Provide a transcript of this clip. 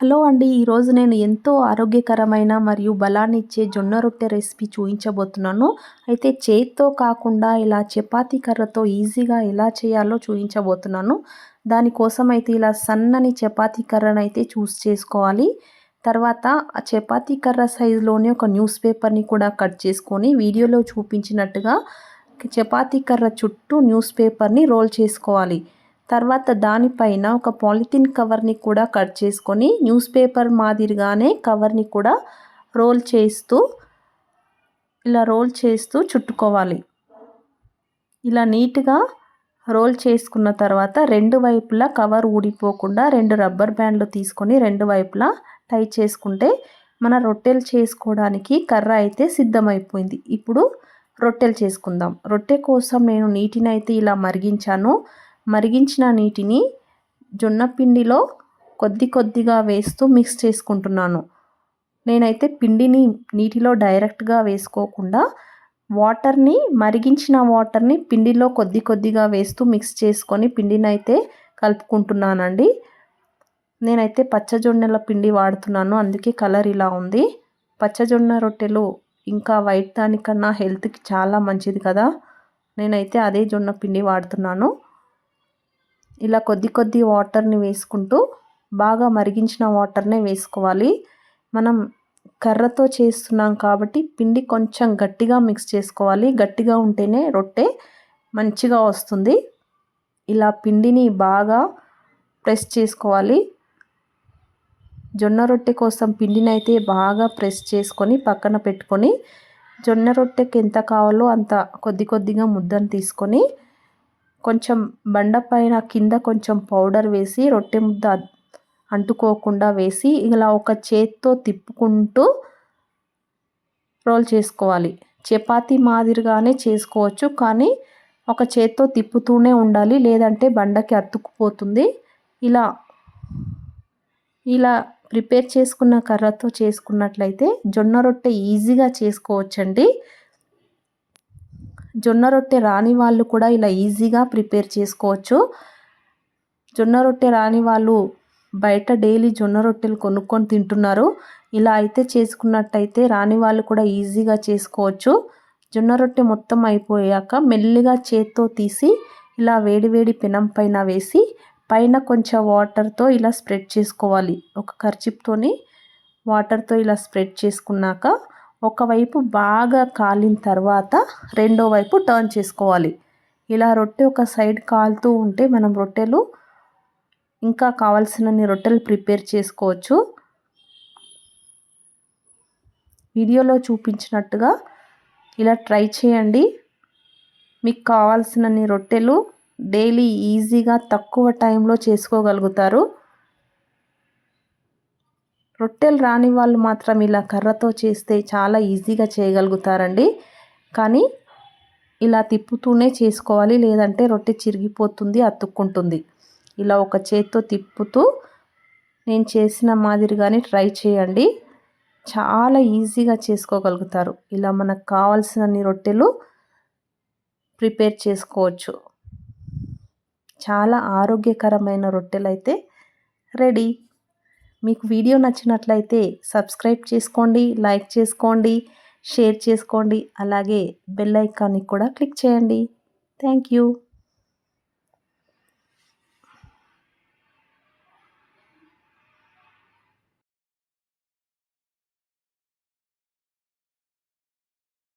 Hello అండి. ఈరోజు నేను ఎంతో ఆరోగ్యకరమైన మరియు బలాన్ని ఇచ్చే జొన్న రొట్టె రెసిపీ చూపించబోతున్నాను. అయితే చేత్తో కాకుండా ఇలా చపాతీ కర్రతో ఈజీగా ఎలా చేయాలో చూపించబోతున్నాను. దానికోసం అయితే ఇలా సన్నని చపాతీ కర్రనైతే చేసుకోవాలి. తర్వాత ఆ చపాతీ కర్ర సైజులోనే ఒక న్యూస్ పేపర్ని కూడా కట్ చేసుకొని వీడియోలో చూపించినట్టుగా చపాతీ కర్ర చుట్టూ న్యూస్ పేపర్ని రోల్ చేసుకోవాలి. తర్వాత దానిపైన ఒక పాలిథిన్ కవర్ని కూడా కట్ చేసుకొని న్యూస్ పేపర్ మాదిరిగానే కవర్ని కూడా రోల్ చేస్తూ చుట్టుకోవాలి. ఇలా నీట్గా రోల్ చేసుకున్న తర్వాత రెండు వైపులా కవర్ ఊడిపోకుండా 2 రబ్బర్ బ్యాండ్లు తీసుకొని రెండు వైపులా టై చేసుకుంటే మన రొట్టెలు చేసుకోవడానికి కర్ర అయితే సిద్ధమైపోయింది. ఇప్పుడు రొట్టెలు చేసుకుందాం. రొట్టె కోసం నేను నీటిని అయితే ఇలా మరిగించాను. మరిగించిన నీటిని జొన్న పిండిలో కొద్దిగా వేస్తూ మిక్స్ చేసుకుంటున్నాను. నేనైతే పిండిని నీటిలో డైరెక్ట్గా వేసుకోకుండా మరిగించిన వాటర్ని పిండిలో కొద్దిగా వేస్తూ మిక్స్ చేసుకొని పిండిని అయితే కలుపుకుంటున్నానండి. నేనైతే పచ్చజొన్నల పిండి వాడుతున్నాను, అందుకే కలర్ ఇలా ఉంది. పచ్చజొన్న రొట్టెలు ఇంకా వైట్ దానికన్నా హెల్త్కి చాలా మంచిది కదా. నేనైతే అదే జొన్న పిండి వాడుతున్నాను. ఇలా కొద్ది వాటర్ని వేసుకుంటూ బాగా మరిగించిన వాటర్నే వేసుకోవాలి. మనం కర్రతో చేస్తున్నాం కాబట్టి పిండి కొంచెం గట్టిగా మిక్స్ చేసుకోవాలి. గట్టిగా ఉంటేనే రొట్టె మంచిగా వస్తుంది. ఇలా పిండిని బాగా ప్రెస్ చేసుకోవాలి. జొన్న రొట్టె కోసం పిండిని అయితే బాగా ప్రెస్ చేసుకొని పక్కన పెట్టుకొని జొన్న రొట్టెకి ఎంత కావాలో అంత కొద్దిగా ముద్దను తీసుకొని కొంచెం బండ పైన కింద కొంచెం పౌడర్ వేసి రొట్టె ముద్ద అంటుకోకుండా వేసి ఇలా ఒక చేత్తో తిప్పుకుంటూ రోల్ చేసుకోవాలి. చపాతీ మాదిరిగానే చేసుకోవచ్చు, కానీ ఒక చేత్తో తిప్పుతూనే ఉండాలి, లేదంటే బండకి అతుక్కుపోతుంది. ఇలా ప్రిపేర్ చేసుకున్న కర్రతో చేసుకున్నట్లయితే జొన్న రొట్టె ఈజీగా చేసుకోవచ్చండి. జొన్న రొట్టె రాని వాళ్ళు కూడా ఇలా ఈజీగా ప్రిపేర్ చేసుకోవచ్చు. జొన్న రొట్టె రాని వాళ్ళు బయట డైలీ జొన్న రొట్టెలు కొనుక్కొని తింటున్నారు. ఇలా అయితే చేసుకున్నట్టయితే రాని వాళ్ళు కూడా ఈజీగా చేసుకోవచ్చు. జొన్న రొట్టె మొత్తం అయిపోయాక మెల్లిగా చేత్తో తీసి ఇలా వేడి పెనం పైన వేసి పైన కొంచెం వాటర్తో ఇలా స్ప్రెడ్ చేసుకోవాలి. ఒక కర్చీప్తోని వాటర్తో ఇలా స్ప్రెడ్ చేసుకున్నాక ఒకవైపు బాగా కాలిన తర్వాత రెండో వైపు టర్న్ చేసుకోవాలి. ఇలా రొట్టె ఒక సైడ్ కాలుతూ ఉంటే మనం రొట్టెలు ఇంకా కావాల్సినన్ని రొట్టెలు ప్రిపేర్ చేసుకోవచ్చు. వీడియోలో చూపించినట్టుగా ఇలా ట్రై చేయండి. మీకు కావాల్సినన్ని రొట్టెలు డైలీ ఈజీగా తక్కువ టైంలో చేసుకోగలుగుతారు. రొట్టెలు రాని వాళ్ళు మాత్రం ఇలా కర్రతో చేస్తే చాలా ఈజీగా చేయగలుగుతారండి. కానీ ఇలా తిప్పుతూనే చేసుకోవాలి, లేదంటే రొట్టె చిరిగిపోతుంది, అతుక్కుంటుంది. ఇలా ఒక చేత్తో తిప్పుతూ నేను చేసిన మాదిరిగానే ట్రై చేయండి. చాలా ఈజీగా చేసుకోగలుగుతారు. ఇలా మనకు కావాల్సినన్ని రొట్టెలు ప్రిపేర్ చేసుకోవచ్చు. చాలా ఆరోగ్యకరమైన రొట్టెలు అయితే రెడీ. మీకు వీడియో నచ్చినట్లయితే సబ్స్క్రైబ్ చేసుకోండి, లైక్ చేసుకోండి, షేర్ చేసుకోండి, అలాగే బెల్ ఐకాన్ని కూడా క్లిక్ చేయండి. Thank you.